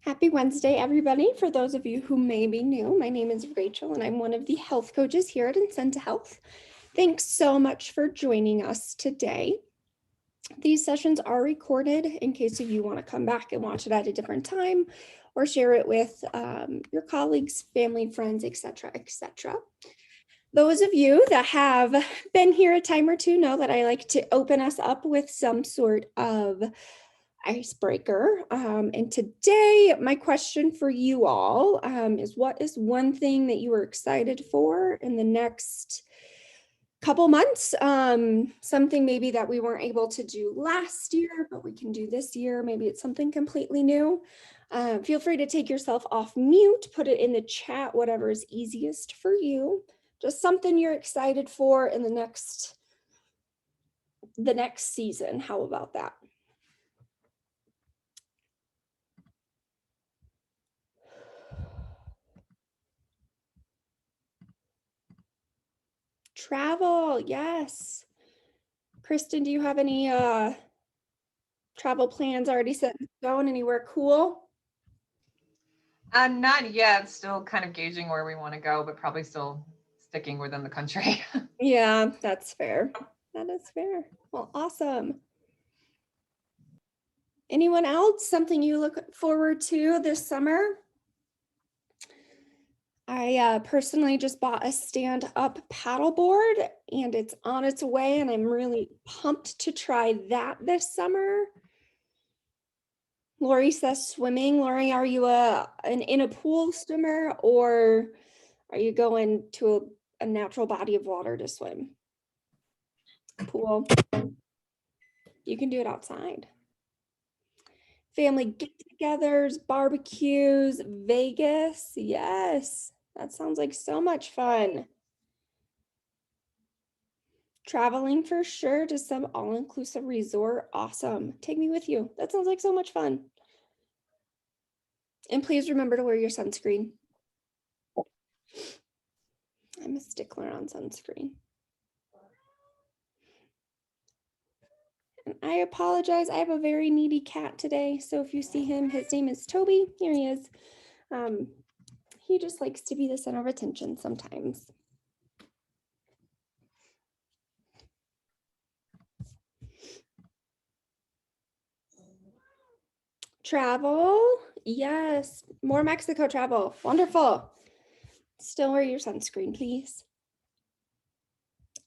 Happy Wednesday, everybody. For those of you who may be new, my name is Rachel and I'm one of the health coaches here at Incenta Health. Thanks so much for joining us today. These sessions are recorded in case if you want to come back and watch it at a different time or share it with your colleagues, family, friends, etc., etc. Those of you that have been here a time or two know that I like to open us up with some sort of icebreaker. And today, my question for you all is, what is one thing that you are excited for in the next couple months? Something maybe that we weren't able to do last year, but we can do this year. Maybe it's something completely new. Feel free to take yourself off mute, put it in the chat, whatever is easiest for you. Just something you're excited for in the next season. How about that? Travel, yes. Kristen, do you have any travel plans already set in stone? Anywhere cool? Not yet. Still kind of gauging where we want to go, but probably still sticking within the country. Yeah, that's fair. That is fair. Well, awesome. Anyone else? Something you look forward to this summer? I personally just bought a stand-up paddleboard and it's on its way and I'm really pumped to try that this summer. Lori says swimming. Lori, are you in a pool swimmer or are you going to a natural body of water to swim? Pool. You can do it outside. Family get-togethers, barbecues, Vegas. Yes, that sounds like so much fun. Traveling for sure to some all-inclusive resort. Awesome. Take me with you. That sounds like so much fun. And please remember to wear your sunscreen. I'm a stickler on sunscreen. And I apologize. I have a very needy cat today. So if you see him, his name is Toby. Here he is. He just likes to be the center of attention sometimes. Travel. Yes. More Mexico travel. Wonderful. Still wear your sunscreen, please.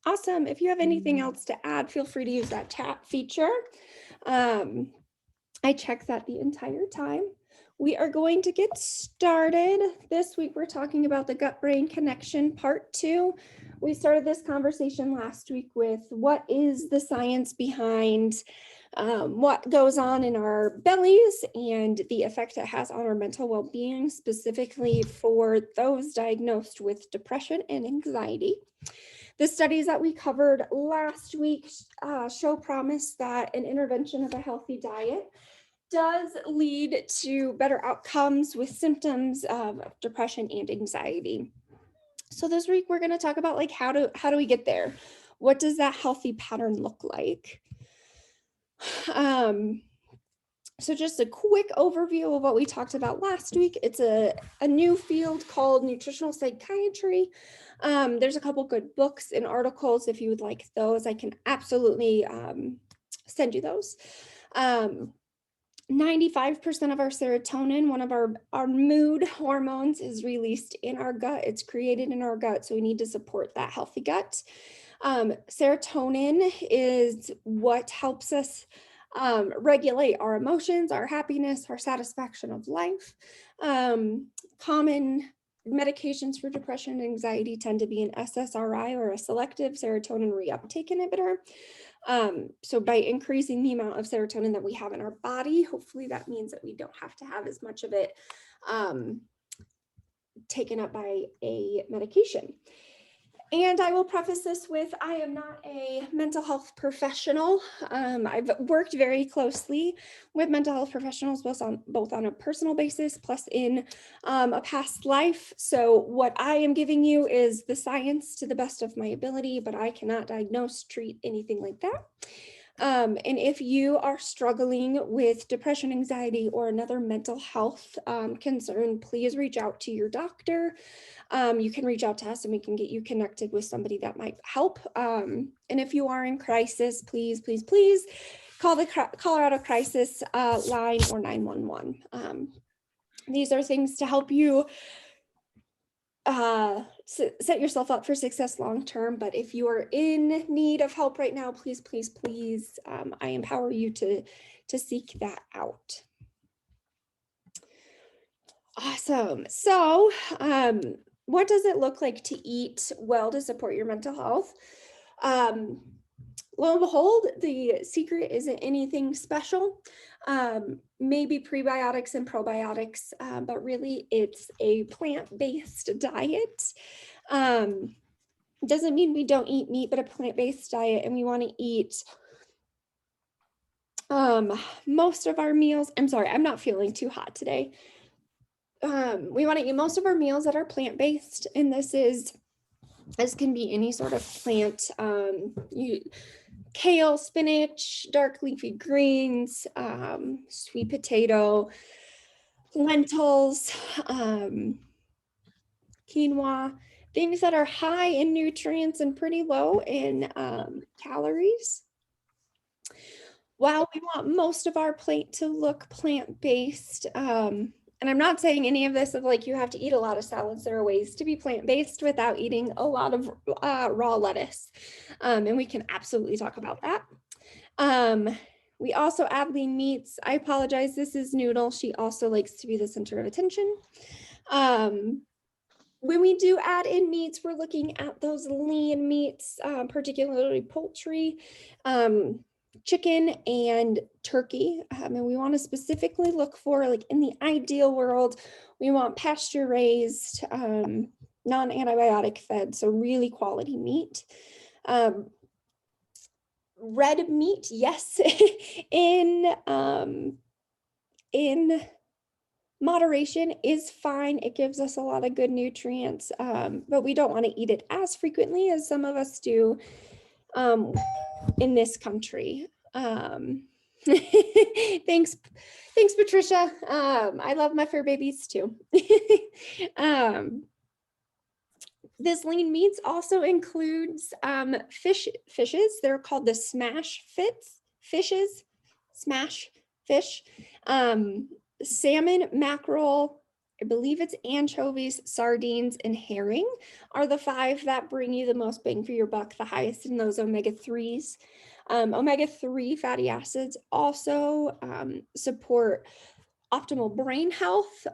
Awesome. If you have anything else to add, feel free to use that chat feature. I check that the entire time. We are going to get started. This week, we're talking about the gut-brain connection part 2. We started this conversation last week with what is the science behind what goes on in our bellies and the effect it has on our mental well-being, specifically for those diagnosed with depression and anxiety. The studies that we covered last week show promise that an intervention of a healthy diet does lead to better outcomes with symptoms of depression and anxiety. So this week we're going to talk about like how do we get there? What does that healthy pattern look like? So just a quick overview of what we talked about last week. It's a new field called Nutritional Psychiatry. There's a couple good books and articles. If you would like those, I can absolutely send you those. 95% of our serotonin, one of our mood hormones, is released in our gut. It's created in our gut, so we need to support that healthy gut. Serotonin is what helps us regulate our emotions, our happiness, our satisfaction of life. Common medications for depression and anxiety tend to be an SSRI or a selective serotonin reuptake inhibitor. So by increasing the amount of serotonin that we have in our body, hopefully that means that we don't have to have as much of it taken up by a medication. And I will preface this with, I am not a mental health professional. I've worked very closely with mental health professionals, both on a personal basis, plus in a past life. So what I am giving you is the science to the best of my ability, but I cannot diagnose, treat, anything like that. And if you are struggling with depression, anxiety, or another mental health concern, please reach out to your doctor. You can reach out to us and we can get you connected with somebody that might help. And if you are in crisis, please, please, please call the Colorado Crisis line or 911. These are things to help you set yourself up for success long term. But if you are in need of help right now, please, please, please, I empower you to seek that out. Awesome. So what does it look like to eat well to support your mental health? Lo and behold, the secret isn't anything special. Maybe prebiotics and probiotics, but really it's a plant-based diet. Doesn't mean we don't eat meat, but a plant-based diet, and we want to eat most of our meals. I'm sorry, I'm not feeling too hot today. We want to eat most of our meals that are plant-based, and this can be any sort of plant. Kale, spinach, dark leafy greens, sweet potato, lentils, quinoa, things that are high in nutrients and pretty low in calories. While we want most of our plate to look plant-based, and I'm not saying any of this of like you have to eat a lot of salads. There are ways to be plant-based without eating a lot of raw lettuce. And we can absolutely talk about that. We also add lean meats. I apologize. This is Noodle. She also likes to be the center of attention. When we do add in meats, we're looking at those lean meats, particularly poultry, chicken and turkey. And we want to specifically look for, like in the ideal world, we want pasture raised, non-antibiotic fed, so really quality meat. Red meat, yes, in moderation is fine. It gives us a lot of good nutrients, but we don't want to eat it as frequently as some of us do in this country. Thanks, Patricia. I love my fur babies too. This lean meats also includes fishes. They're called the smash fishes, smash fish. Salmon, mackerel, I believe it's anchovies, sardines, and herring are the 5 that bring you the most bang for your buck, the highest in those omega-3s. Omega-3 fatty acids also support optimal brain health.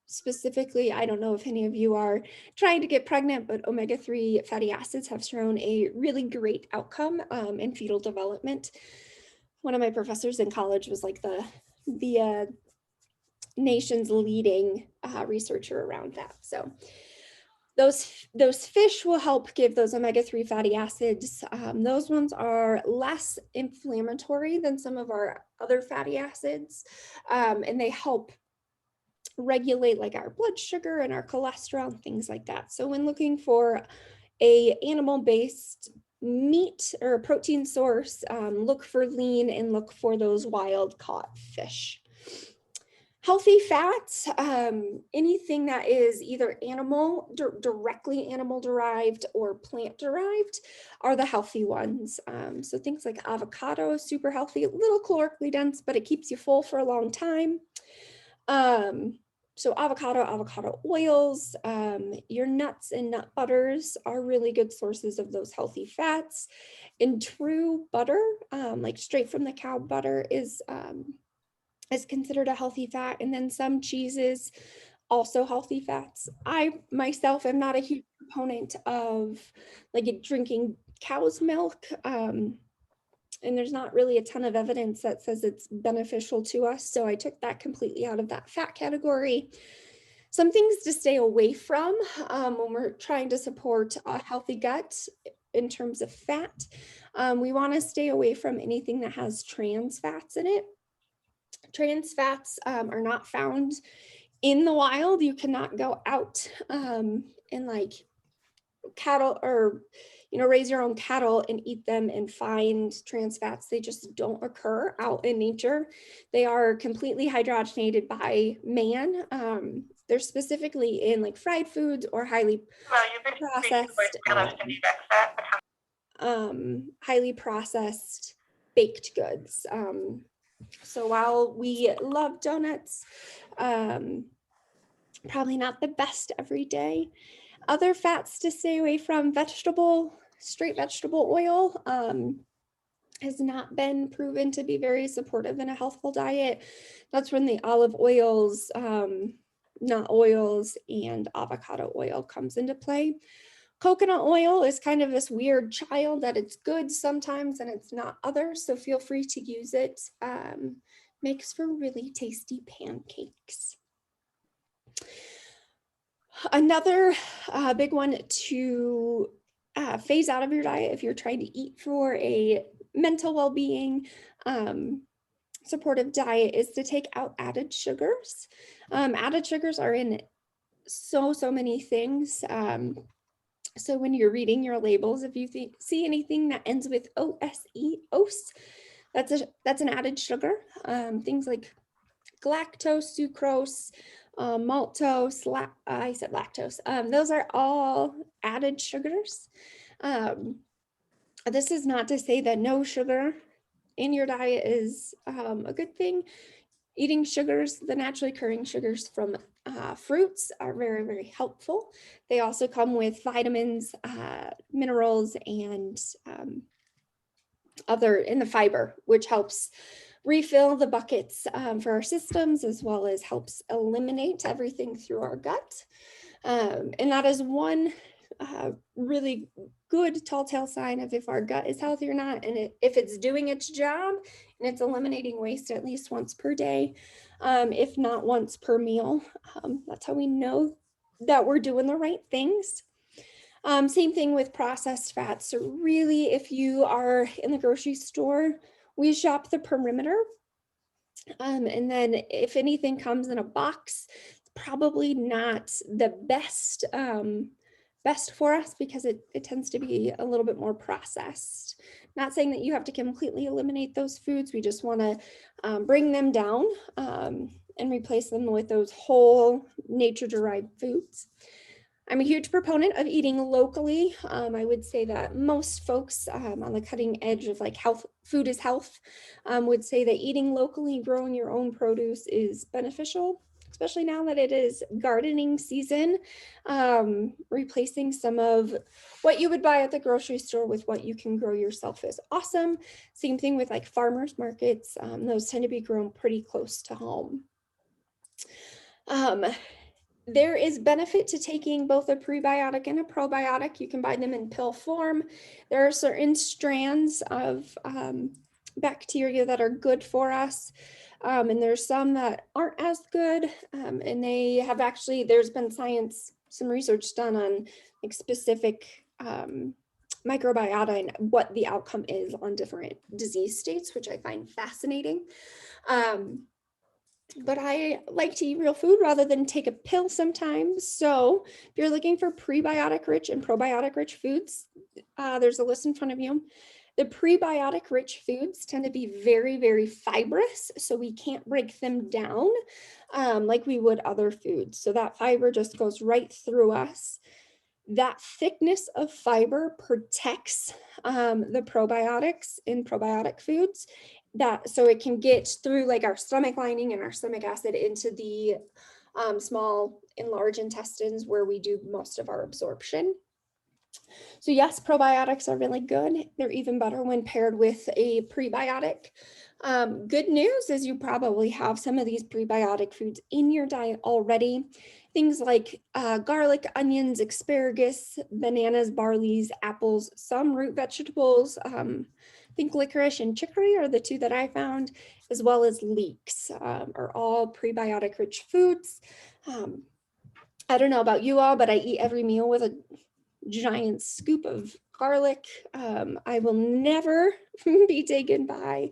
Specifically, I don't know if any of you are trying to get pregnant, but omega-3 fatty acids have shown a really great outcome in fetal development. One of my professors in college was like the nation's leading researcher around that. So those fish will help give those omega-3 fatty acids. Those ones are less inflammatory than some of our other fatty acids, and they help regulate like our blood sugar and our cholesterol and things like that. So when looking for a animal-based meat or a protein source, look for lean and look for those wild caught fish. Healthy fats, anything that is either directly animal derived or plant derived are the healthy ones. So things like avocado, super healthy, a little calorically dense, but it keeps you full for a long time. So avocado oils, your nuts and nut butters are really good sources of those healthy fats. And true butter, like straight from the cow butter is considered a healthy fat. And then some cheeses, also healthy fats. I myself am not a huge proponent of like drinking cow's milk. And there's not really a ton of evidence that says it's beneficial to us. So I took that completely out of that fat category. Some things to stay away from when we're trying to support a healthy gut in terms of fat. We want to stay away from anything that has trans fats in it. Trans fats are not found in the wild. You cannot go out and like cattle or raise your own cattle and eat them and find trans fats. They just don't occur out in nature. They are completely hydrogenated by man. They're specifically in like fried foods or highly processed baked goods. So while we love donuts, probably not the best every day. Other fats to stay away from: straight vegetable oil has not been proven to be very supportive in a healthful diet. That's when the olive oils, nut oils, and avocado oil comes into play. Coconut oil is kind of this weird child that it's good sometimes and it's not others, so feel free to use it. Makes for really tasty pancakes. Another big one to phase out of your diet if you're trying to eat for a mental well-being, supportive diet, is to take out added sugars. Added sugars are in so many things. So when you're reading your labels, if you see anything that ends with OSE, that's an added sugar. Things like galactose, sucrose, maltose, I said lactose. Those are all added sugars. This is not to say that no sugar in your diet is a good thing. Eating sugars, the naturally occurring sugars from fruits, are very helpful. They also come with vitamins, minerals, and in the fiber, which helps refill the buckets for our systems, as well as helps eliminate everything through our gut. And that is one really good telltale sign of if our gut is healthy or not, and if it's doing its job and it's eliminating waste at least once per day, if not once per meal. That's how we know that we're doing the right things. Same thing with processed fats. So really, if you are in the grocery store, we shop the perimeter. And then if anything comes in a box, it's probably not the best for us, because it tends to be a little bit more processed. Not saying that you have to completely eliminate those foods. We just want to bring them down and replace them with those whole nature-derived foods. I'm a huge proponent of eating locally. I would say that most folks on the cutting edge of like food is health, would say that eating locally, growing your own produce is beneficial, especially now that it is gardening season. Replacing some of what you would buy at the grocery store with what you can grow yourself is awesome. Same thing with like farmers markets. Those tend to be grown pretty close to home. There is benefit to taking both a prebiotic and a probiotic. You can buy them in pill form. There are certain strands of bacteria that are good for us, and there's some that aren't as good, and they have there's been some research done on like specific microbiota and what the outcome is on different disease states, which I find fascinating. But I like to eat real food rather than take a pill sometimes. So if you're looking for prebiotic rich and probiotic rich foods, there's a list in front of you. The prebiotic rich foods tend to be very fibrous, so we can't break them down like we would other foods. So that fiber just goes right through us. That thickness of fiber protects the probiotics in probiotic foods, so it can get through like our stomach lining and our stomach acid into the small and large intestines, where we do most of our absorption. So yes, probiotics are really good. They're even better when paired with a prebiotic. Good news is you probably have some of these prebiotic foods in your diet already. Things like garlic, onions, asparagus, bananas, barleys, apples, some root vegetables. I think licorice and chicory are the two that I found, as well as leeks, are all prebiotic rich foods. I don't know about you all, but I eat every meal with a giant scoop of garlic. I will never be taken by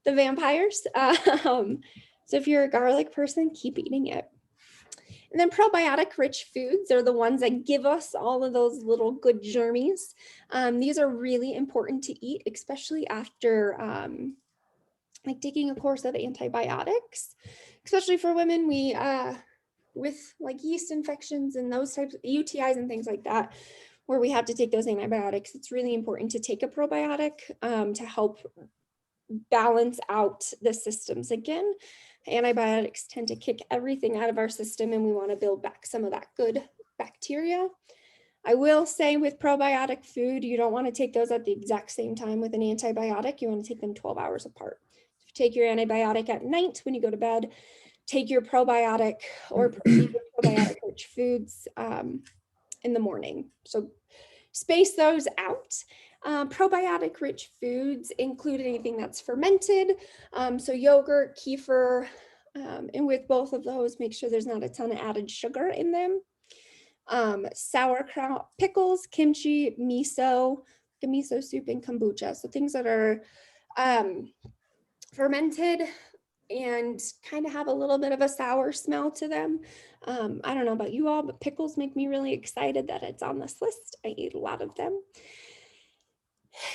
the vampires. So if you're a garlic person, keep eating it. And then probiotic rich foods are the ones that give us all of those little good germies. These are really important to eat, especially after like taking a course of antibiotics, especially for women. We with like yeast infections and those types of UTIs and things like that, where we have to take those antibiotics, it's really important to take a probiotic to help balance out the systems again. Antibiotics tend to kick everything out of our system, and we want to build back some of that good bacteria. I will say with probiotic food, you don't want to take those at the exact same time with an antibiotic. You want to take them 12 hours apart. If you take your antibiotic at night when you go to bed, take your probiotic or probiotic rich foods in the morning. So space those out. Probiotic rich foods include anything that's fermented. So yogurt, kefir, and with both of those, make sure there's not a ton of added sugar in them. Sauerkraut, pickles, kimchi, miso soup, and kombucha. So things that are fermented and kind of have a little bit of a sour smell to them. I don't know about you all, but pickles make me really excited that it's on this list. I eat a lot of them.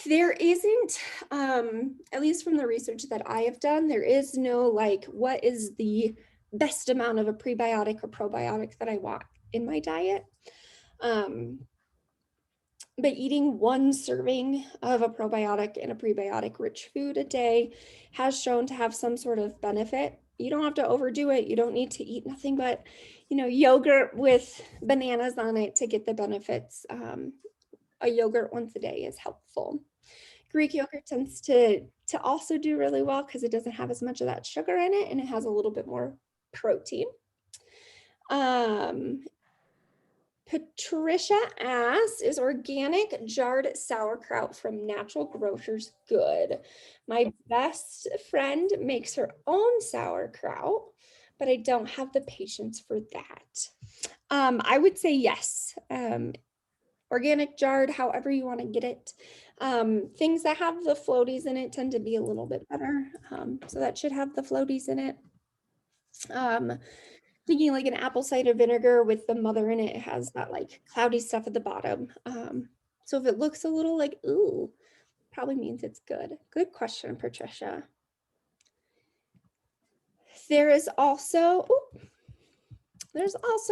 There isn't, at least from the research that I have done, there is no like, what is the best amount of a prebiotic or probiotic that I want in my diet. But eating one serving of a probiotic and a prebiotic rich food a day has shown to have some sort of benefit. You don't have to overdo it. You don't need to eat nothing but, yogurt with bananas on it to get the benefits. A yogurt once a day is helpful. Greek yogurt tends to also do really well because it doesn't have as much of that sugar in it, and it has a little bit more protein. Patricia asks, is organic jarred sauerkraut from Natural Grocers good? My best friend makes her own sauerkraut, but I don't have the patience for that. I would say yes. Organic, jarred, however you want to get it. Things that have the floaties in it tend to be a little bit better. So that should have the floaties in it. Thinking like an apple cider vinegar with the mother in it, it has that like cloudy stuff at the bottom. So if it looks a little like, ooh, probably means it's good. Good question, Patricia. There's also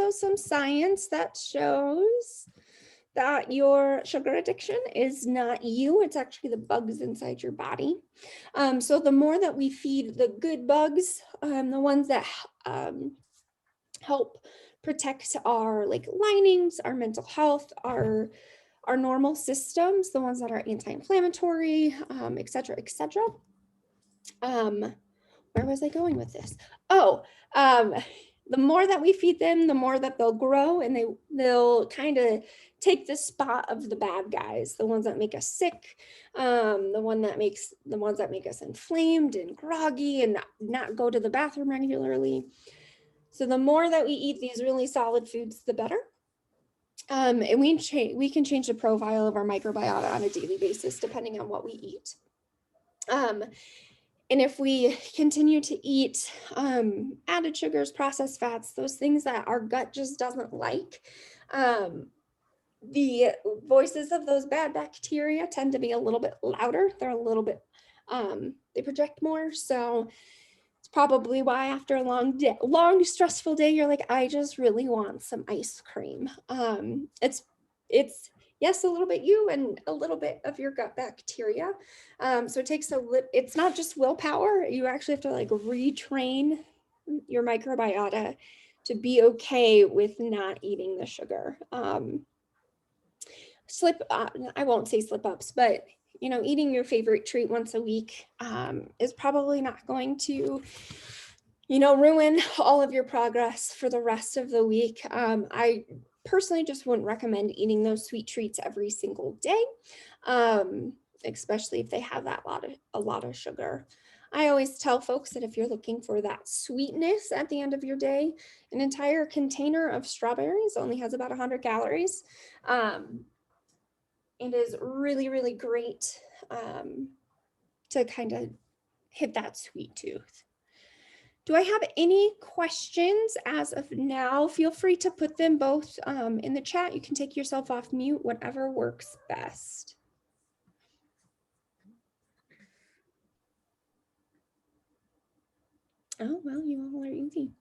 some science that shows that your sugar addiction is not you, it's actually the bugs inside your body. So the more that we feed the good bugs, the ones that help protect our like linings, our mental health, our normal systems, the ones that are anti-inflammatory, et cetera, et cetera. Where was I going with this? The more that we feed them, the more that they'll grow, and they'll kind of take the spot of the bad guys, the ones that make us sick, the ones that make us inflamed and groggy and not go to the bathroom regularly. So the more that we eat these really solid foods, the better. And we can change the profile of our microbiota on a daily basis depending on what we eat. And if we continue to eat added sugars, processed fats, those things that our gut just doesn't like, the voices of those bad bacteria tend to be a little bit louder. They're a little bit, they project more. So it's probably why after a long stressful day, you're like, I just really want some ice cream. It's yes, a little bit you and a little bit of your gut bacteria. So it takes it's not just willpower. You actually have to like retrain your microbiota to be okay with not eating the sugar. I won't say slip ups, but eating your favorite treat once a week is probably not going to ruin all of your progress for the rest of the week. I personally just wouldn't recommend eating those sweet treats every single day, especially if they have a lot of sugar. I always tell folks that if you're looking for that sweetness at the end of your day, an entire container of strawberries only has about 100 calories. It is really, really great to kind of hit that sweet tooth. Do I have any questions as of now? Feel free to put them both in the chat. You can take yourself off mute, whatever works best. Oh, well, you all are easy.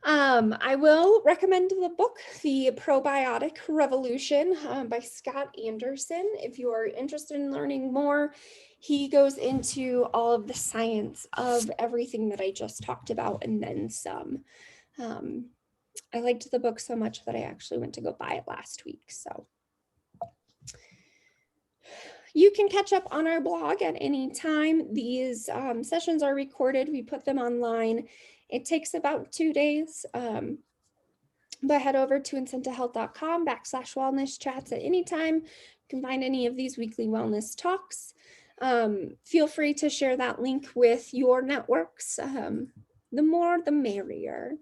I will recommend the book, The Probiotic Revolution by Scott Anderson. If you are interested in learning more, he goes into all of the science of everything that I just talked about and then some. I liked the book so much that I actually went to go buy it last week. So you can catch up on our blog at any time. These sessions are recorded. We put them online. It takes about 2 days. But head over to incentihealth.com/wellness chats at any time. You can find any of these weekly wellness talks. Feel free to share that link with your networks. The more, the merrier.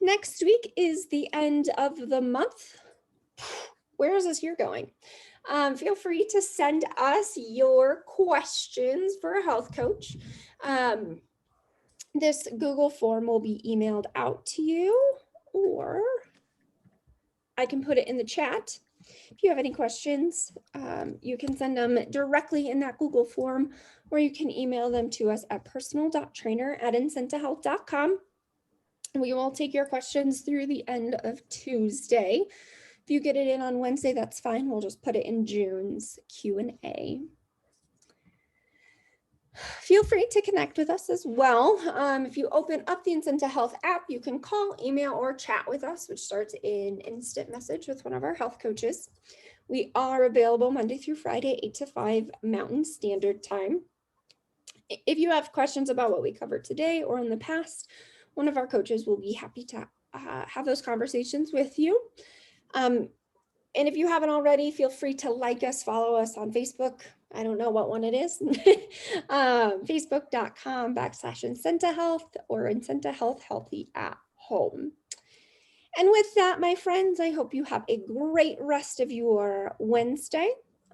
Next week is the end of the month. Where is this year going? Feel free to send us your questions for a health coach. This Google form will be emailed out to you, or I can put it in the chat. If you have any questions, you can send them directly in that Google form, or you can email them to us at personal.trainer@incentihealth.com. We will take your questions through the end of Tuesday. If you get it in on Wednesday, that's fine. We'll just put it in June's Q&A. Feel free to connect with us as well. If you open up the Incenta Health app, you can call, email, or chat with us, which starts in instant message with one of our health coaches. We are available Monday through Friday, 8 to 5 Mountain Standard Time. If you have questions about what we covered today or in the past, one of our coaches will be happy to have those conversations with you. And if you haven't already, feel free to like us, follow us on Facebook. I don't know what one it is. Facebook.com/Incenta Health or Incenta Health Healthy at Home. And with that, my friends, I hope you have a great rest of your Wednesday.